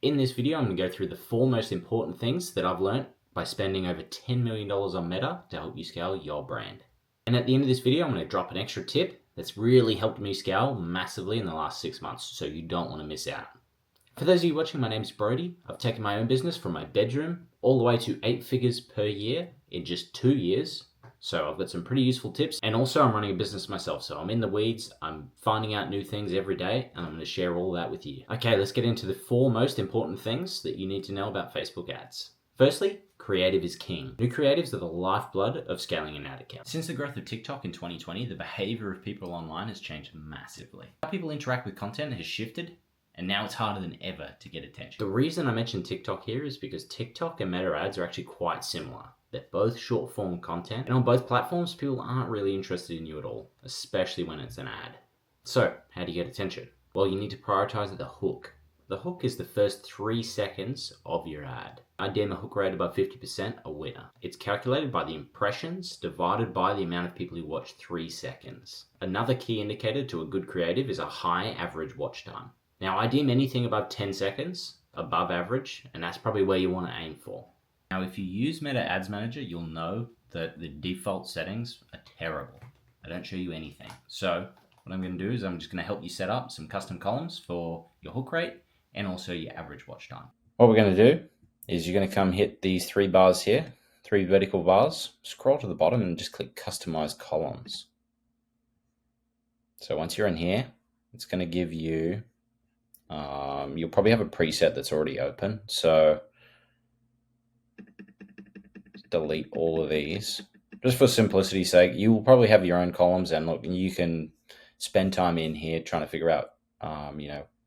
In this video, I'm going to go through the 4 most important things that I've learned by spending over $10 million on Meta to help you scale your brand. And at the end of this video, I'm going to drop an extra tip that's really helped me scale massively in the last 6 months, so you don't want to miss out. For those of you watching, my name's Brody. I've taken my own business from my bedroom all the way to 8 figures per year in just 2 years. So I've got some pretty useful tips, and also I'm running a business myself, so I'm in the weeds, I'm finding out new things every day, and I'm going to share all that with you. Okay, let's get into the 4 most important things that you need to know about Facebook ads. Firstly, creative is king. New creatives are the lifeblood of scaling an ad account. Since the growth of TikTok in 2020, the behavior of people online has changed massively. How people interact with content has shifted, and now it's harder than ever to get attention. The reason I mention TikTok here is because TikTok and Meta ads are actually quite similar. They're both short form content, and on both platforms, people aren't really interested in you at all, especially when it's an ad. So, how do you get attention? Well, you need to prioritize the hook. The hook is the first 3 seconds of your ad. I deem a hook rate above 50% a winner. It's calculated by the impressions divided by the amount of people who watch 3 seconds. Another key indicator to a good creative is a high average watch time. Now, I deem anything above 10 seconds above average, and that's probably where you want to aim for. Now, if you use Meta Ads Manager, you'll know that the default settings are terrible. I don't show you anything. So what I'm going to do is I'm just going to help you set up some custom columns for your hook rate and also your average watch time. What we're going to do is you're going to come hit these 3 bars here, 3 vertical bars, scroll to the bottom and just click Customize Columns. So once you're in here, it's going to give you, you'll probably have a preset that's already open. So delete all of these. Just for simplicity's sake, you will probably have your own columns, and look, you can spend time in here trying to figure out,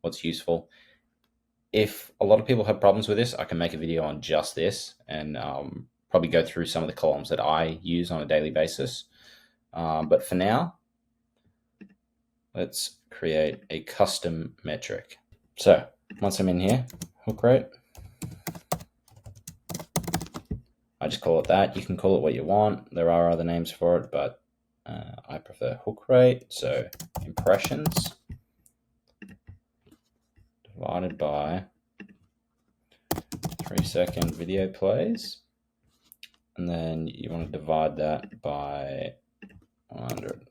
what's useful. If a lot of people have problems with this, I can make a video on just this and probably go through some of the columns that I use on a daily basis. But for now, let's create a custom metric. So once I'm in here, hook rate, I just call it that. You can call it what you want. There are other names for it, but I prefer hook rate. So impressions divided by 3-second video plays. And then you want to divide that by 100.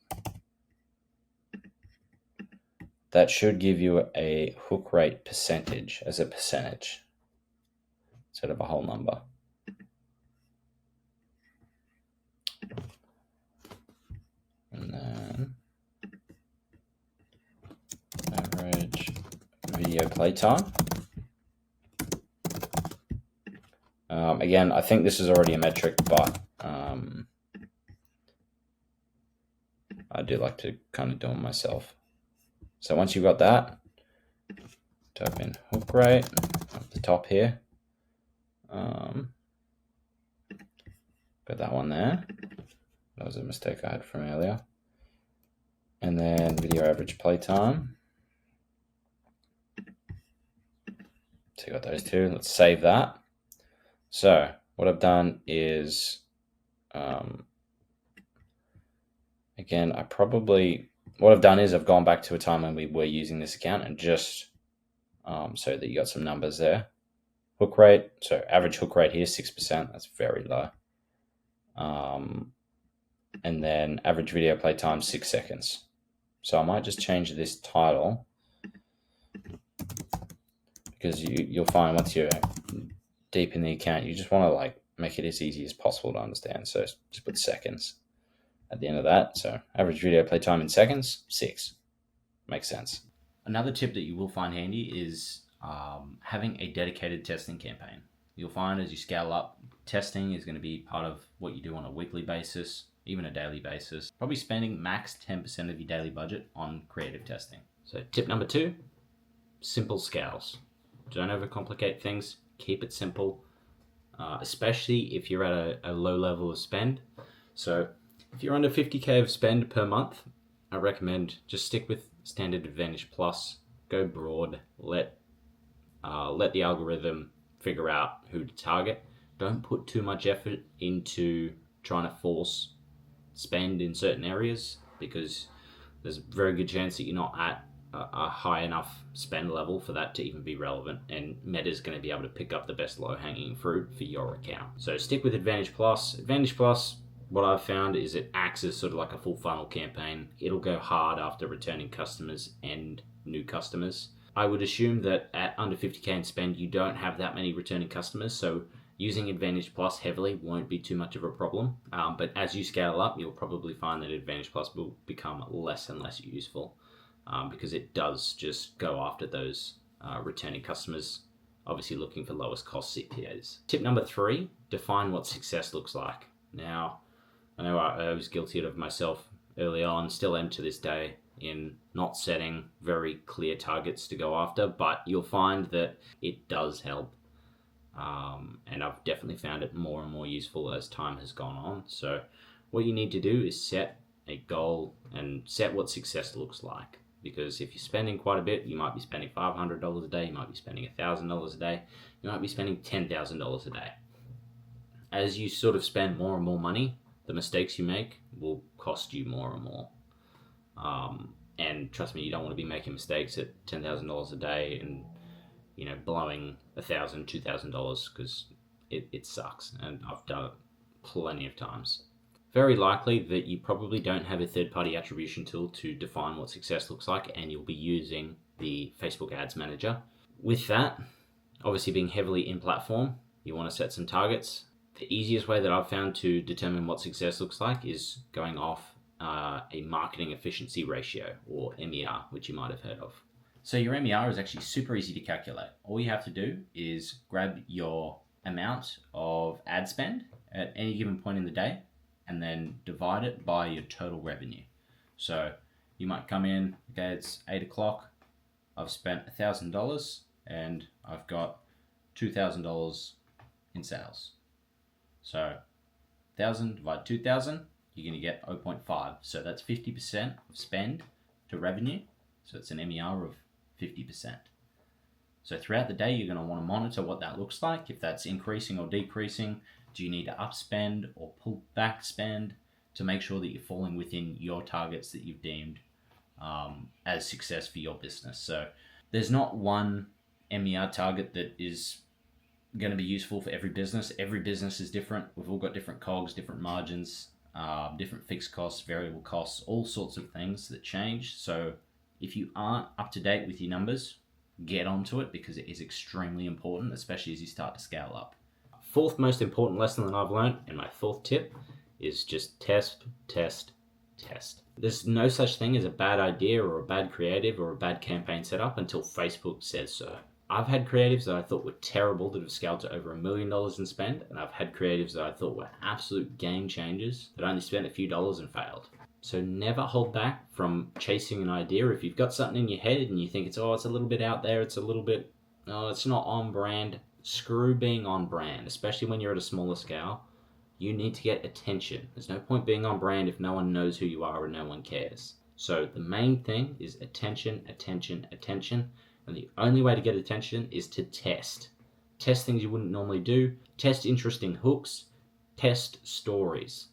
That should give you a hook rate percentage as a percentage instead of a whole number. And then average video play time. Again, I think this is already a metric, but I do like to kind of do them myself. So once you've got that, type in hook rate up the top here. Got that one there. That was a mistake I had from earlier. And then video average play time. So you got those 2. Let's save that. So what I've done is, again, what I've done is I've gone back to a time when we were using this account and just so that you got some numbers there. Hook rate, so average hook rate here, 6%. That's very low. And then average video play time, 6 seconds. So I might just change this title because you'll find once you're deep in the account, you just want to make it as easy as possible to understand. So just put seconds at the end of that. So average video play time in seconds, 6. Makes sense. Another tip that you will find handy is having a dedicated testing campaign. You'll find as you scale up, testing is going to be part of what you do on a weekly basis, even a daily basis. Probably spending max 10% of your daily budget on creative testing. So tip number 2, simple scales. Don't overcomplicate things. Keep it simple, especially if you're at a low level of spend. So if you're under 50K of spend per month, I recommend just stick with Standard Advantage Plus. Go broad. Let the algorithm figure out who to target. Don't put too much effort into trying to force spend in certain areas, because there's a very good chance that you're not at a high enough spend level for that to even be relevant, and Meta's going to be able to pick up the best low-hanging fruit for your account. So stick with Advantage Plus. Advantage Plus, what I've found is it acts as sort of like a full funnel campaign. It'll go hard after returning customers and new customers. I would assume that at under 50k in spend, you don't have that many returning customers, so using Advantage Plus heavily won't be too much of a problem. But as you scale up, you'll probably find that Advantage Plus will become less and less useful. Because it does just go after those returning customers, obviously looking for lowest cost CPAs. Tip number 3, define what success looks like. Now, I know I was guilty of myself early on, still am to this day, in not setting very clear targets to go after, but you'll find that it does help. And I've definitely found it more and more useful as time has gone on. So what you need to do is set a goal and set what success looks like. Because if you're spending quite a bit, you might be spending $500 a day, you might be spending $1,000 a day, you might be spending $10,000 a day. As you sort of spend more and more money, the mistakes you make will cost you more and more. And trust me, you don't want to be making mistakes at $10,000 a day and blowing $1,000, $2,000 because it sucks, and I've done it plenty of times. Very likely that you probably don't have a third-party attribution tool to define what success looks like, and you'll be using the Facebook Ads Manager. With that, obviously being heavily in-platform, you want to set some targets. The easiest way that I've found to determine what success looks like is going off a marketing efficiency ratio, or MER, which you might have heard of. So your MER is actually super easy to calculate. All you have to do is grab your amount of ad spend at any given point in the day, and then divide it by your total revenue. So you might come in, okay, it's 8 o'clock, I've spent $1,000 and I've got $2,000 in sales. So 1,000 divided 2,000, you're going to get 0.5. So that's 50% of spend to revenue. So it's an MER of 50%. So throughout the day, you're going to want to monitor what that looks like, if that's increasing or decreasing. Do you need to upspend or pull back spend to make sure that you're falling within your targets that you've deemed as success for your business? So there's not one MER target that is going to be useful for every business. Every business is different. We've all got different COGS, different margins, different fixed costs, variable costs, all sorts of things that change. So if you aren't up to date with your numbers, get onto it, because it is extremely important, especially as you start to scale up. Fourth most important lesson that I've learned, and my fourth tip, is just test, test, test. There's no such thing as a bad idea or a bad creative or a bad campaign setup until Facebook says so. I've had creatives that I thought were terrible that have scaled to over $1 million in spend, and I've had creatives that I thought were absolute game changers that only spent a few dollars and failed. So never hold back from chasing an idea. If you've got something in your head and you think it's a little bit out there, it's not on brand, screw being on brand, especially when you're at a smaller scale. You need to get attention. There's no point being on brand if no one knows who you are and no one cares. So the main thing is attention, attention, attention. And the only way to get attention is to test. Test things you wouldn't normally do. Test interesting hooks. Test stories.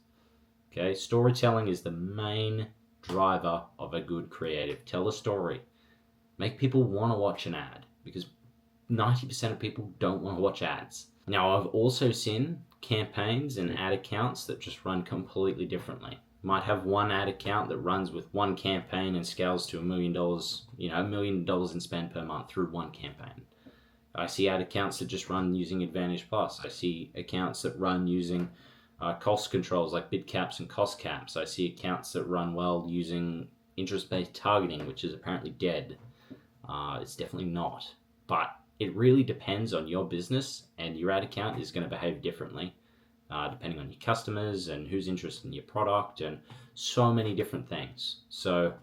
Okay, storytelling is the main driver of a good creative. Tell a story. Make people want to watch an ad, because 90% of people don't want to watch ads. Now, I've also seen campaigns and ad accounts that just run completely differently. Might have one ad account that runs with one campaign and scales to $1 million, $1 million in spend per month through one campaign. I see ad accounts that just run using Advantage Plus. I see accounts that run using cost controls like bid caps and cost caps. I see accounts that run well using interest-based targeting, which is apparently dead. It's definitely not. But it really depends on your business, and your ad account is going to behave differently depending on your customers and who's interested in your product and so many different things. So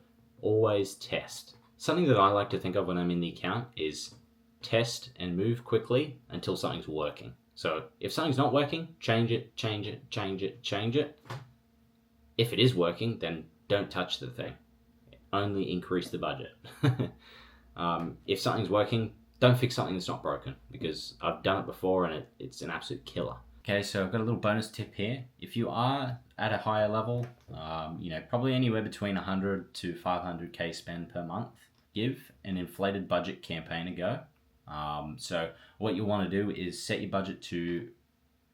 always test. Something that I like to think of when I'm in the account is test and move quickly until something's working. So if something's not working, change it, change it, change it, change it. If it is working, then don't touch the thing. Only increase the budget. If something's working, don't fix something that's not broken, because I've done it before and it's an absolute killer. Okay, so I've got a little bonus tip here. If you are at a higher level, probably anywhere between 100 to 500k spend per month, give an inflated budget campaign a go. So what you want to do is set your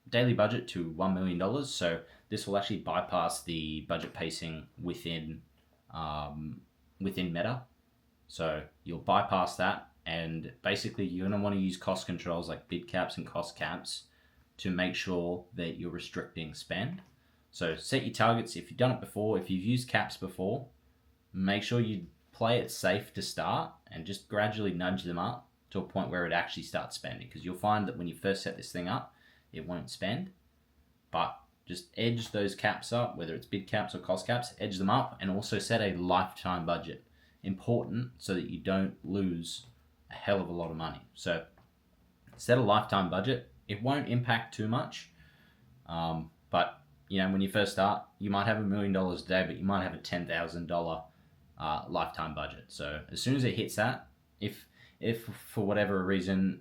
daily budget to $1 million. So this will actually bypass the budget pacing within Meta. So you'll bypass that, and basically you're going to want to use cost controls like bid caps and cost caps to make sure that you're restricting spend. So set your targets. If you've done it before, if you've used caps before, make sure you play it safe to start and just gradually nudge them up to a point where it actually starts spending, because you'll find that when you first set this thing up, it won't spend. But just edge those caps up, whether it's bid caps or cost caps, edge them up, and also set a lifetime budget. Important, so that you don't lose a hell of a lot of money. So set a lifetime budget. It won't impact too much, but when you first start, you might have $1 million a day, but you might have a $10,000 lifetime budget. So as soon as it hits that, if for whatever reason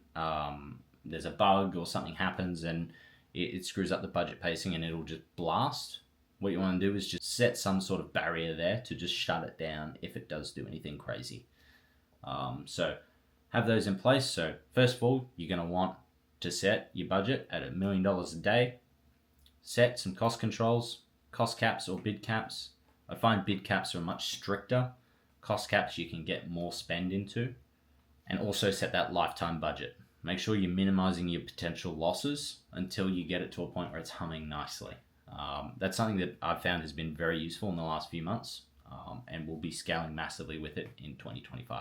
there's a bug or something happens and it screws up the budget pacing and it'll just blast, what you want to do is just set some sort of barrier there to just shut it down if it does do anything crazy. So have those in place. So first of all, you're going to want to set your budget at $1 million a day. Set some cost controls, cost caps or bid caps. I find bid caps are much stricter. Cost caps you can get more spend into. And also set that lifetime budget. Make sure you're minimizing your potential losses until you get it to a point where it's humming nicely. That's something that I've found has been very useful in the last few months, and we'll be scaling massively with it in 2025.